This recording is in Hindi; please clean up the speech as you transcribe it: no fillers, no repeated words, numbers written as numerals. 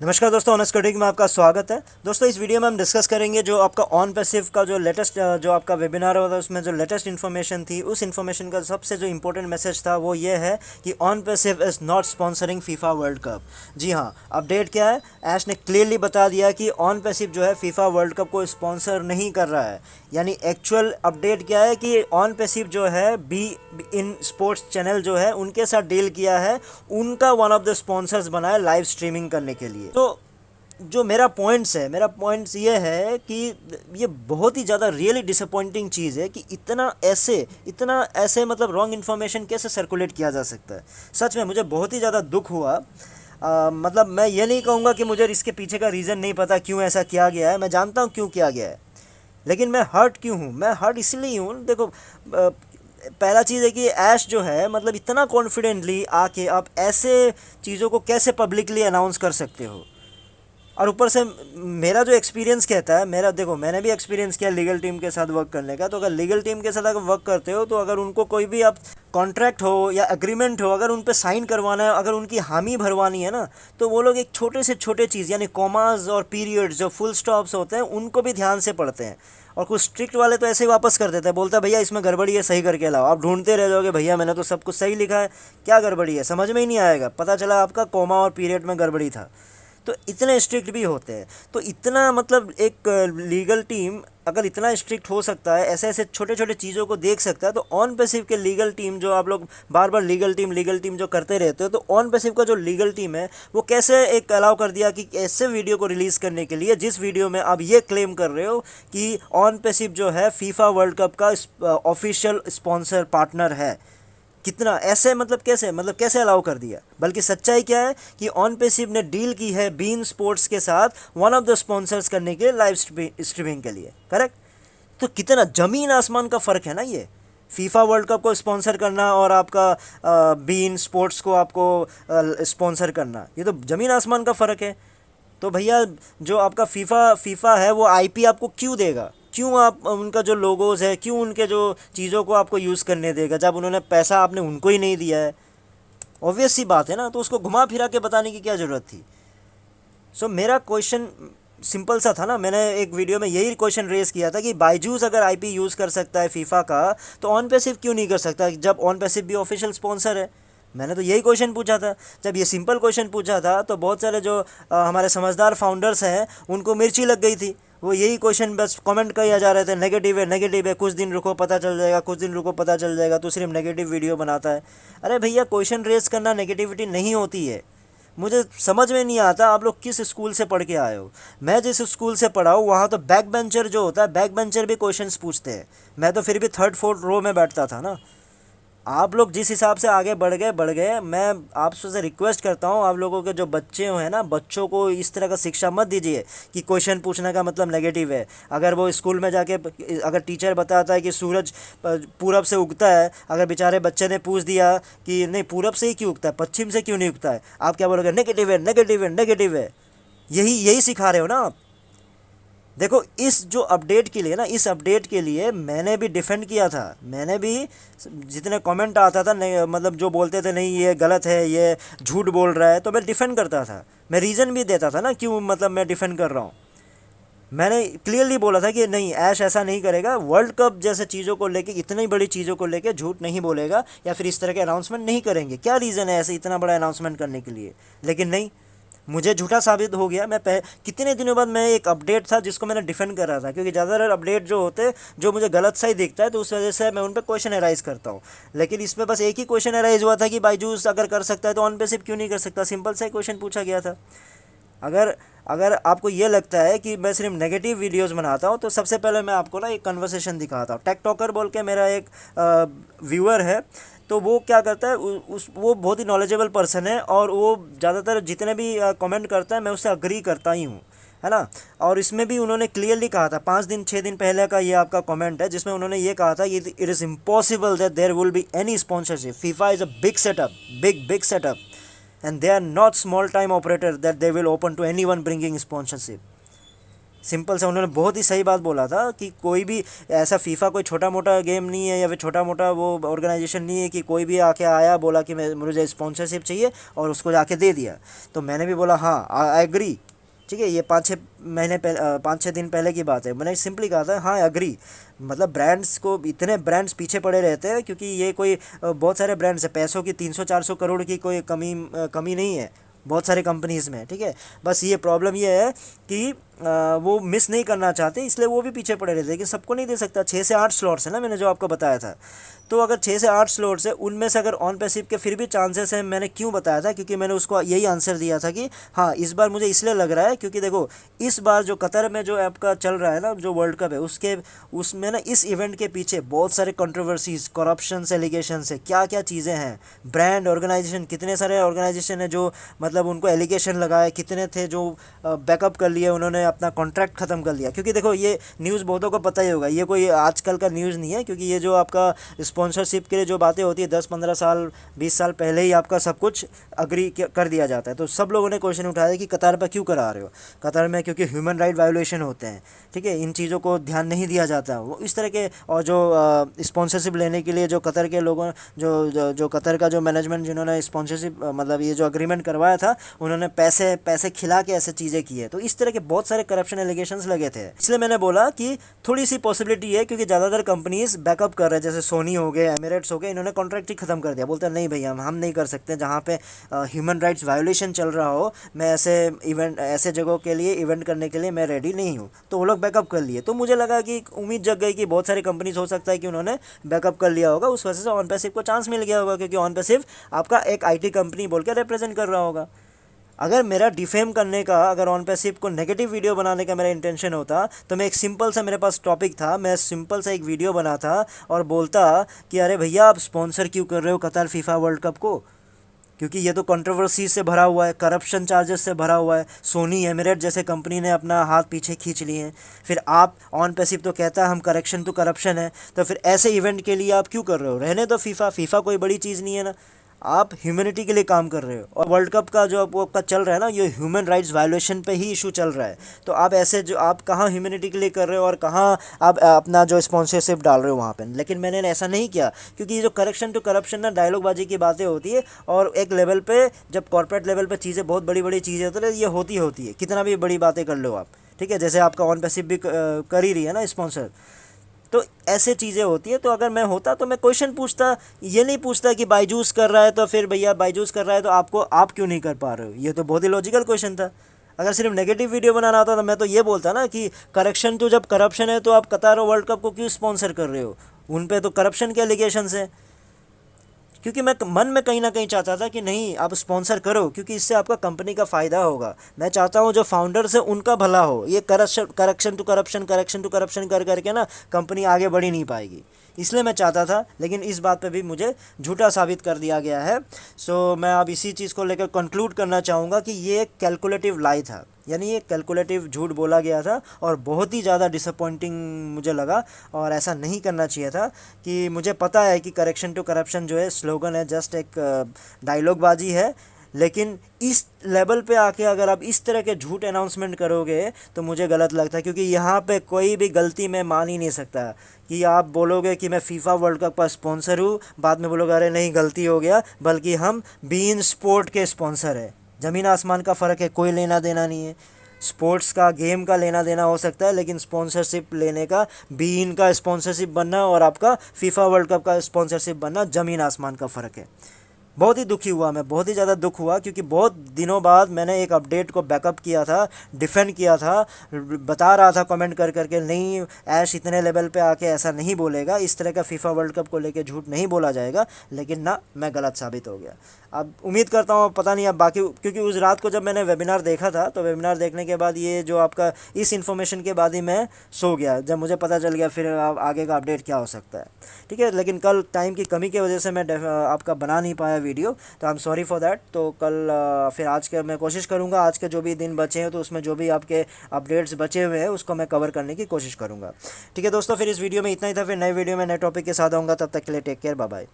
नमस्कार दोस्तों, ऑनर्स कोडिंग में आपका स्वागत है। दोस्तों, इस वीडियो में हम डिस्कस करेंगे जो आपका ऑन पैसिव का जो लेटेस्ट जो आपका वेबिनार होता है उसमें जो लेटेस्ट इन्फॉर्मेशन थी, उस इन्फॉर्मेशन का सबसे जो इंपॉर्टेंट मैसेज था वो ये है कि on passive is not sponsoring FIFA World Cup. जी हाँ, अपडेट क्या है? ऐश ने क्लियरली बता दिया कि ऑन पैसिव जो है फीफा वर्ल्ड कप को स्पॉन्सर नहीं कर रहा है। यानी एक्चुअल अपडेट क्या है कि ऑन पैसिव जो है बी इन स्पोर्ट्स चैनल जो है उनके साथ डील किया है, उनका वन ऑफ द स्पॉन्सर्स बना है लाइव स्ट्रीमिंग करने के लिए। तो जो मेरा पॉइंट्स ये है कि ये बहुत ही ज़्यादा रियली डिसअपॉइंटिंग चीज़ है कि इतना ऐसे मतलब रॉन्ग इन्फॉर्मेशन कैसे सर्कुलेट किया जा सकता है। सच में मुझे बहुत ही ज़्यादा दुख हुआ। मतलब मैं ये नहीं कहूँगा कि मुझे इसके पीछे का रीज़न नहीं पता क्यों ऐसा किया गया है, मैं जानता हूँ क्यों किया गया है, लेकिन मैं हर्ट क्यों हूँ? मैं हर्ट इसलिए हूँ, देखो पहला चीज़ है कि ऐश जो है मतलब इतना कॉन्फिडेंटली आके आप ऐसे चीज़ों को कैसे पब्लिकली अनाउंस कर सकते हो। और ऊपर से मेरा जो एक्सपीरियंस कहता है, मेरा देखो मैंने भी एक्सपीरियंस किया लीगल टीम के साथ वर्क करने का। तो अगर लीगल टीम के साथ अगर वर्क करते हो तो अगर उनको कोई भी आप कॉन्ट्रैक्ट हो या एग्रीमेंट हो, अगर उन पे साइन करवाना है, अगर उनकी हामी भरवानी है ना, तो वो लोग एक छोटे से छोटे चीज़ यानी कॉमाज और पीरियड्स जो फुल स्टॉप्स होते हैं उनको भी ध्यान से पढ़ते हैं। और कुछ स्ट्रिक्ट वाले तो ऐसे ही वापस कर देते हैं, बोलता है भैया इसमें गड़बड़ी है, सही करके लाओ। आप ढूंढते रह जाओगे, भैया मैंने तो सब कुछ सही लिखा है, क्या गड़बड़ी है, समझ में ही नहीं आएगा। पता चला आपका कॉमा और पीरियड में गड़बड़ी था। तो इतने स्ट्रिक्ट भी होते हैं। तो इतना मतलब एक लीगल टीम अगर इतना स्ट्रिक्ट हो सकता है, ऐसे ऐसे छोटे छोटे चीज़ों को देख सकता है, तो ऑन पैसिव के लीगल टीम जो आप लोग बार बार लीगल टीम जो करते रहते हो, तो ऑन पैसिव का जो लीगल टीम है वो कैसे एक अलाउ कर दिया कि ऐसे वीडियो को रिलीज़ करने के लिए जिस वीडियो में आप ये क्लेम कर रहे हो कि ऑन पैसिव जो है फीफा वर्ल्ड कप का ऑफिशियल स्पॉन्सर पार्टनर है। कितना ऐसे मतलब कैसे अलाउ कर दिया? बल्कि सच्चाई क्या है कि ऑन पैसिव ने डील की है बीन स्पोर्ट्स के साथ वन ऑफ द स्पॉन्सर्स करने के लाइव स्ट्रीमिंग के लिए, करेक्ट? तो कितना ज़मीन आसमान का फ़र्क है ना ये। फीफा वर्ल्ड कप को स्पॉन्सर करना और आपका बीन स्पोर्ट्स को आपको स्पॉन्सर करना, ये तो ज़मीन आसमान का फ़र्क है। तो भैया जो आपका फीफा फीफा है वो आईपी आपको क्यों देगा? क्यों आप उनका जो लोगोज़ है, क्यों उनके जो चीज़ों को आपको यूज़ करने देगा जब उन्होंने पैसा आपने उनको ही नहीं दिया है? ऑब्वियस सी बात है ना। तो उसको घुमा फिरा के बताने की क्या ज़रूरत थी? मेरा क्वेश्चन सिंपल सा था ना। मैंने एक वीडियो में यही क्वेश्चन रेस किया था कि बायजूस अगर आईपी यूज़ कर सकता है फीफा का, तो ऑन पैसिव क्यों नहीं कर सकता, जब ऑन पैसिव भी ऑफिशियल स्पॉन्सर है? मैंने तो यही क्वेश्चन पूछा था। जब ये सिंपल क्वेश्चन पूछा था तो बहुत सारे जो हमारे समझदार फाउंडर्स हैं उनको मिर्ची लग गई थी। वो यही क्वेश्चन बस कमेंट किया जा रहे थे, नेगेटिव है, कुछ दिन रुको पता चल जाएगा, कुछ दिन रुको पता चल जाएगा, तो सिर्फ नेगेटिव वीडियो बनाता है। अरे भैया, क्वेश्चन रेस करना नेगेटिविटी नहीं होती है। मुझे समझ में नहीं आता आप लोग किस स्कूल से पढ़ के आए हो। मैं जिस स्कूल से पढ़ा हूँ वहाँ तो बैक बेंचर जो होता है, बैक बेंचर भी क्वेश्चंस पूछते हैं। मैं तो फिर भी थर्ड फोर्थ रो में बैठता था ना। आप लोग जिस हिसाब से आगे बढ़ गए। मैं आपसे रिक्वेस्ट करता हूँ, आप लोगों के जो बच्चे हैं ना, बच्चों को इस तरह का शिक्षा मत दीजिए कि क्वेश्चन पूछने का मतलब नेगेटिव है। अगर वो स्कूल में जाके अगर टीचर बताता है कि सूरज पूरब से उगता है, अगर बेचारे बच्चे ने पूछ दिया कि नहीं पूरब से ही क्यों उगता है, पश्चिम से क्यों नहीं उगता है, आप क्या बोलोगे? नेगेटिव है, नेगेटिव है, नेगेटिव है। यही सिखा रहे हो ना आप। देखो, इस जो अपडेट के लिए ना, इस अपडेट के लिए मैंने भी डिफेंड किया था। मैंने भी जितने कमेंट आता था नहीं, मतलब जो बोलते थे नहीं ये गलत है, ये झूठ बोल रहा है, तो मैं डिफेंड करता था। मैं रीज़न भी देता था ना क्यों मतलब मैं डिफेंड कर रहा हूँ। मैंने क्लियरली बोला था कि नहीं, ऐश ऐसा नहीं करेगा, वर्ल्ड कप जैसे चीज़ों को लेके, इतनी बड़ी चीज़ों को लेके झूठ नहीं बोलेगा या फिर इस तरह के अनाउंसमेंट नहीं करेंगे। क्या रीज़न है ऐसे इतना बड़ा अनाउंसमेंट करने के लिए? लेकिन नहीं, मुझे झूठा साबित हो गया। कितने दिनों बाद मैं एक अपडेट था जिसको मैंने डिफेंड कर रहा था, क्योंकि ज़्यादातर अपडेट जो होते हैं जो मुझे गलत सही दिखता है तो उस वजह से मैं उन पर क्वेश्चन अराइज करता हूँ। लेकिन इसमें बस एक ही क्वेश्चन अराइज हुआ था कि बायजूस अगर कर सकता है तो ऑन पैसिव क्यों नहीं कर सकता। सिंपल सा क्वेश्चन पूछा गया था। अगर अगर आपको ये लगता है कि मैं सिर्फ नेगेटिव वीडियोस बनाता हूँ, तो सबसे पहले मैं आपको ना एक कन्वर्सेशन दिखाता हूँ। टेक टॉकर बोल के मेरा एक व्यूअर है, तो वो क्या करता है, वो बहुत ही नॉलेजेबल पर्सन है और वो ज़्यादातर जितने भी कमेंट करता है मैं उससे अग्री करता ही हूँ, है ना। और इसमें भी उन्होंने क्लियरली कहा था, 5 दिन 6 दिन पहले का ये आपका कमेंट है जिसमें उन्होंने ये कहा था कि it is impossible that there will be any sponsorship. FIFA is a big setup, big setup, and they are not small time operator that they will open to anyone bringing sponsorship. Simple सा उन्होंने बहुत ही सही बात बोला था कि कोई भी ऐसा फीफा कोई छोटा मोटा गेम नहीं है या फिर छोटा मोटा वो ऑर्गेनाइजेशन नहीं है कि कोई भी आके आया बोला कि मैं मुझे स्पॉन्सरशिप चाहिए और उसको जाके दे दिया। तो मैंने भी बोला हाँ आई एग्री, ठीक है, ये 5-6 महीने पहले 5-6 दिन पहले की बात है, मैंने सिंपली कहा था हाँ एग्री। मतलब ब्रांड्स को इतने ब्रांड्स पीछे पड़े रहते हैं क्योंकि ये कोई बहुत सारे ब्रांड्स हैं, पैसों की 300-400 करोड़ की कोई कमी नहीं है बहुत सारी कंपनीज़ में, ठीक है। बस ये प्रॉब्लम ये है कि वो मिस नहीं करना चाहते इसलिए वो भी पीछे पड़े रहते हैं, लेकिन सबको नहीं दे सकता। 6 से 8 स्लॉट्स है ना, मैंने जो आपको बताया था। तो अगर 6 से 8 स्लॉट्स है उनमें से अगर ऑन पैसिव के फिर भी चांसेस हैं, मैंने क्यों बताया था, क्योंकि मैंने उसको यही आंसर दिया था कि हाँ इस बार मुझे इसलिए लग रहा है क्योंकि देखो इस बार जो कतर में जो आपका चल रहा है ना जो वर्ल्ड कप है उसमें ना इस इवेंट के पीछे बहुत सारे कंट्रोवर्सीज, करप्शन एलिगेशन है, क्या क्या चीज़ें हैं। ब्रांड ऑर्गेनाइजेशन, कितने सारे ऑर्गेनाइजेशन है जो मतलब उनको एलिगेशन लगाए, कितने थे जो बैकअप कर लिए, उन्होंने अपना कॉन्ट्रैक्ट ख़त्म कर लिया। क्योंकि देखो ये न्यूज़ बहुतों को पता ही होगा, ये कोई आजकल का न्यूज़ नहीं है, क्योंकि ये जो आपका स्पॉन्सरशिप के लिए जो बातें होती है 10-15 साल 20 साल पहले ही आपका सब कुछ अग्री कर दिया जाता है। तो सब लोगों ने क्वेश्चन उठाया कि कतार पर क्यों करा रहे हो, कतार में क्योंकि ह्यूमन राइट वायोलेशन होते हैं, ठीक है, इन चीज़ों को ध्यान नहीं दिया जाता। वो इस तरह के, और जो स्पॉन्सरशिप लेने के लिए जो कतर के लोगों जो कतर का जो मैनेजमेंट जिन्होंने स्पॉन्सरशिप मतलब ये जो अग्रीमेंट करवाया था, उन्होंने पैसे पैसे खिला के ऐसे चीज़ें की है। तो इस तरह के बहुत सारे करप्शन एलिगेशंस लगे थे, इसलिए मैंने बोला कि थोड़ी सी पॉसिबिलिटी है, क्योंकि ज़्यादातर कंपनीज बैकअप कर रहे हैं, जैसे सोनी हो गए, एमिरेट्स हो गए, इन्होंने कॉन्ट्रैक्ट ही खत्म कर दिया। बोलते हैं नहीं भैया हम नहीं कर सकते, जहाँ पे ह्यूमन राइट्स वायोलेशन चल रहा हो, मैं ऐसे जगहों के लिए इवेंट करने के लिए मैं रेडी नहीं हूँ। तो वो लोग बैकअप कर लिए। तो मुझे लगा कि उम्मीद जग गई कि बहुत सारी कंपनीज हो सकता है कि उन्होंने बैकअप कर लिया होगा, उस वजह से ऑन पैसिव को चांस मिल गया होगा, क्योंकि ऑन पैसिव आपका एक आईटी कंपनी बोल के रिप्रेजेंट कर रहा होगा। अगर मेरा डिफेम करने का, अगर ऑन पैसिव को नेगेटिव वीडियो बनाने का मेरा इंटेंशन होता, तो मैं एक सिंपल सा, मेरे पास टॉपिक था, मैं सिंपल सा एक वीडियो बनाता और बोलता कि अरे भैया आप स्पॉन्सर क्यों कर रहे हो कतर फीफा वर्ल्ड कप को, क्योंकि ये तो कंट्रोवर्सी से भरा हुआ है, करप्शन चार्जेस से भरा हुआ है, सोनी एमिरेट जैसे कंपनी ने अपना हाथ पीछे खींच लिए हैं। फिर आप ऑन पैसिव तो कहता है हम करेक्शन टू करप्शन है, तो फिर ऐसे इवेंट के लिए आप क्यों कर रहे हो। रहने दो फीफा कोई बड़ी चीज़ नहीं है ना, आप ह्यूमैनिटी के लिए काम कर रहे हो। और वर्ल्ड कप का जो आपका चल रहा है ना, ये ह्यूमन राइट्स वायोलेशन पे ही इशू चल रहा है। तो आप ऐसे जो आप कहाँ ह्यूमैनिटी के लिए कर रहे हो और कहाँ आप अपना जो स्पॉन्सरशिप डाल रहे हो वहाँ पे। लेकिन मैंने ऐसा नहीं किया, क्योंकि ये जो करेक्शन टू करप्शन ना डायलॉगबाजी की बातें होती है, और एक लेवल पे जब कॉर्पोरेट लेवल पे चीज़ें बहुत बड़ी बड़ी चीज़ें होती है, ये होती है, कितना भी बड़ी बातें कर लो आप, ठीक है, जैसे आपका ऑन पैसिव भी कर ही रही है ना स्पॉन्सर। तो ऐसे चीज़ें होती है। तो अगर मैं होता तो मैं क्वेश्चन पूछता, ये नहीं पूछता कि बायजूस कर रहा है तो फिर भैया बायजूस कर रहा है तो आप क्यों नहीं कर पा रहे हो। ये तो बहुत ही लॉजिकल क्वेश्चन था। अगर सिर्फ नेगेटिव वीडियो बनाना होता तो मैं तो ये बोलता ना कि करेक्शन तो जब करप्शन है तो आप कतार वर्ल्ड कप को क्यों स्पॉन्सर कर रहे हो, उन पे तो करप्शन के एलिगेशंस है। क्योंकि मैं मन में कहीं ना कहीं चाहता था कि नहीं आप स्पॉन्सर करो, क्योंकि इससे आपका कंपनी का फ़ायदा होगा। मैं चाहता हूँ जो फाउंडर्स है उनका भला हो। ये करेक्शन टू करप्शन कर करके ना कंपनी आगे बढ़ ही नहीं पाएगी, इसलिए मैं चाहता था। लेकिन इस बात पे भी मुझे झूठा साबित कर दिया गया है। सो मैं अब इसी चीज़ को लेकर कंक्लूड करना चाहूँगा कि ये एक कैलकुलेटिव लाई था, यानी ये कैलकुलेटिव झूठ बोला गया था, और बहुत ही ज़्यादा डिसअपॉइंटिंग मुझे लगा। और ऐसा नहीं करना चाहिए था। कि मुझे पता है कि करेक्शन टू करप्शन जो है स्लोगन है, जस्ट एक डायलॉगबाजी है, लेकिन इस लेवल पे आके अगर आप इस तरह के झूठ अनाउंसमेंट करोगे तो मुझे गलत लगता है। क्योंकि यहाँ पे कोई भी गलती मैं मान ही नहीं सकता कि आप बोलोगे कि मैं फीफा वर्ल्ड कप का स्पॉन्सर हूँ, बाद में बोलोगे अरे नहीं गलती हो गया, बल्कि हम बीइन स्पोर्ट के स्पॉन्सर है। ज़मीन आसमान का फ़र्क है, कोई लेना देना नहीं है। स्पोर्ट्स का, गेम का लेना देना हो सकता है, लेकिन स्पॉन्सरशिप लेने का, बीइन का स्पॉन्सरशिप बनना और आपका फीफा वर्ल्ड कप का स्पॉन्सरशिप बनना, ज़मीन आसमान का फ़र्क है। बहुत ही दुखी हुआ मैं, बहुत ही ज़्यादा दुख हुआ, क्योंकि बहुत दिनों बाद मैंने एक अपडेट को बैकअप किया था, डिफेंड किया था, बता रहा था कमेंट कर करके नहीं ऐश इतने लेवल पे आके ऐसा नहीं बोलेगा, इस तरह का फीफा वर्ल्ड कप को लेके झूठ नहीं बोला जाएगा। लेकिन ना, मैं गलत साबित हो गया। अब उम्मीद करता हूँ, पता नहीं अब बाकी, क्योंकि उस रात को जब मैंने वेबिनार देखा था तो वेबिनार देखने के बाद ये जो आपका इस इन्फॉर्मेशन के बाद ही मैं सो गया, जब मुझे पता चल गया फिर आगे का अपडेट क्या हो सकता है, ठीक है। लेकिन कल टाइम की कमी की वजह से मैं आपका बना नहीं पाया वीडियो, तो I am sorry for that. तो कल फिर आज के मैं कोशिश करूँगा, आज के जो भी दिन बचे हैं तो उसमें जो भी आपके अपडेट्स बचे हुए हैं उसको मैं कवर करने की कोशिश करूँगा, ठीक है दोस्तों। फिर इस वीडियो में इतना ही था, फिर नए वीडियो में नए टॉपिक के साथ आऊँगा, तब तक के लिए टेक केयर, बाय बाय।